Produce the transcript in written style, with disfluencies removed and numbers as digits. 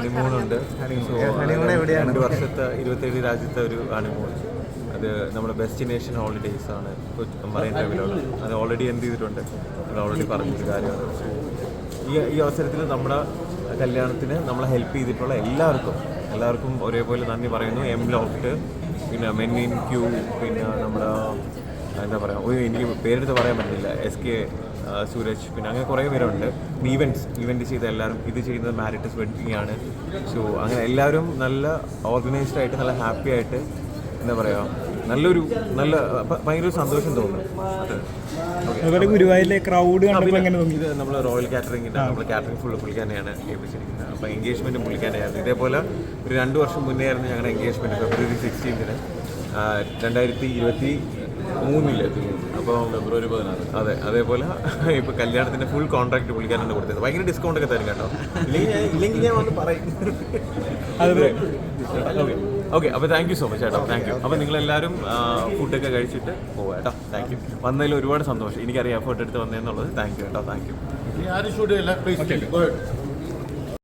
ഹണിമൂണുണ്ട്. എവിടെയാണ്? 2 വർഷത്തെ 27 രാജ്യത്തെ ഒരു ഹണിമൂൺ. അത് നമ്മുടെ ഡെസ്റ്റിനേഷൻ ഹോളിഡേയ്സ് ആണ് മറൈൻ ഡ്രൈവിലുള്ള. അത് ഓൾറെഡി എന്ത് ചെയ്തിട്ടുണ്ട്, അത് ഓൾറെഡി പറഞ്ഞൊരു കാര്യമാണ്. ഈ അവസരത്തിൽ നമ്മുടെ കല്യാണത്തിന് നമ്മളെ ഹെൽപ്പ് ചെയ്തിട്ടുള്ള എല്ലാവർക്കും ഒരേപോലെ നന്ദി പറയുന്നു. എം ലോഫ്റ്റ്, പിന്നെ മെൻ ഇൻ ക്യൂ, പിന്നെ നമ്മുടെ എന്താ പറയുക, എനിക്ക് പേരെടുത്ത് പറയാൻ പറ്റില്ല, SK സൂരജ്, പിന്നെ അങ്ങനെ കുറേ പേരുണ്ട്. ഇവൻറ്റ് ചെയ്ത എല്ലാവരും, ഇത് ചെയ്യുന്നത് മാരിറ്റസ് വെഡിങ് ആണ്. സോ അങ്ങനെ എല്ലാവരും നല്ല ഓർഗനൈസ്ഡ് ആയിട്ട്, നല്ല ഹാപ്പി ആയിട്ട്, എന്താ പറയുക, ഭയങ്കര സന്തോഷം തോന്നുന്നു. അതുപോലെ ഗുരുവായൂരിലെ ക്രൗഡ് ഇത് നമ്മൾ റോയൽ കാറ്ററിംഗിൻ്റെ നമ്മൾ കാറ്ററിംഗ് ഫുള്ള് പുള്ളിക്കാനെയാണ് ഏൽപ്പിച്ചിരിക്കുന്നത്. അപ്പോൾ എൻഗേജ്മെൻറ്റും പുള്ളിക്കാനെയായിരുന്നു. ഇതേപോലെ ഒരു 2 വർഷം മുന്നേ ആയിരുന്നു ഞങ്ങളുടെ എൻഗേജ്മെൻറ്റ്, ഫെബ്രുവരി 16 2023. അപ്പോൾ ഫെബ്രുവരി 16. അതെ, അതേപോലെ ഇപ്പോൾ കല്യാണത്തിൻ്റെ ഫുൾ കോൺട്രാക്ട് പുള്ളിക്കാനാണ് കൊടുത്തത്. ഭയങ്കര ഡിസ്കൗണ്ട് ഒക്കെ തരും കേട്ടോ. ഇല്ലെങ്കിൽ ഞാൻ വന്ന് പറയും. ഓക്കെ, അപ്പോൾ താങ്ക് യു സോ മച്ച് ചേട്ടാ, താങ്ക് യു. അപ്പോൾ നിങ്ങളെല്ലാവരും ഫുഡൊക്കെ കഴിച്ചിട്ട് പോവാം കേട്ടോ. Thank you. വന്നതിൽ ഒരുപാട് സന്തോഷം. എനിക്കറിയാം എഫേർട്ട് എടുത്ത് വന്നതെന്നുള്ളത്. താങ്ക് യു കേട്ടോ, താങ്ക് യു.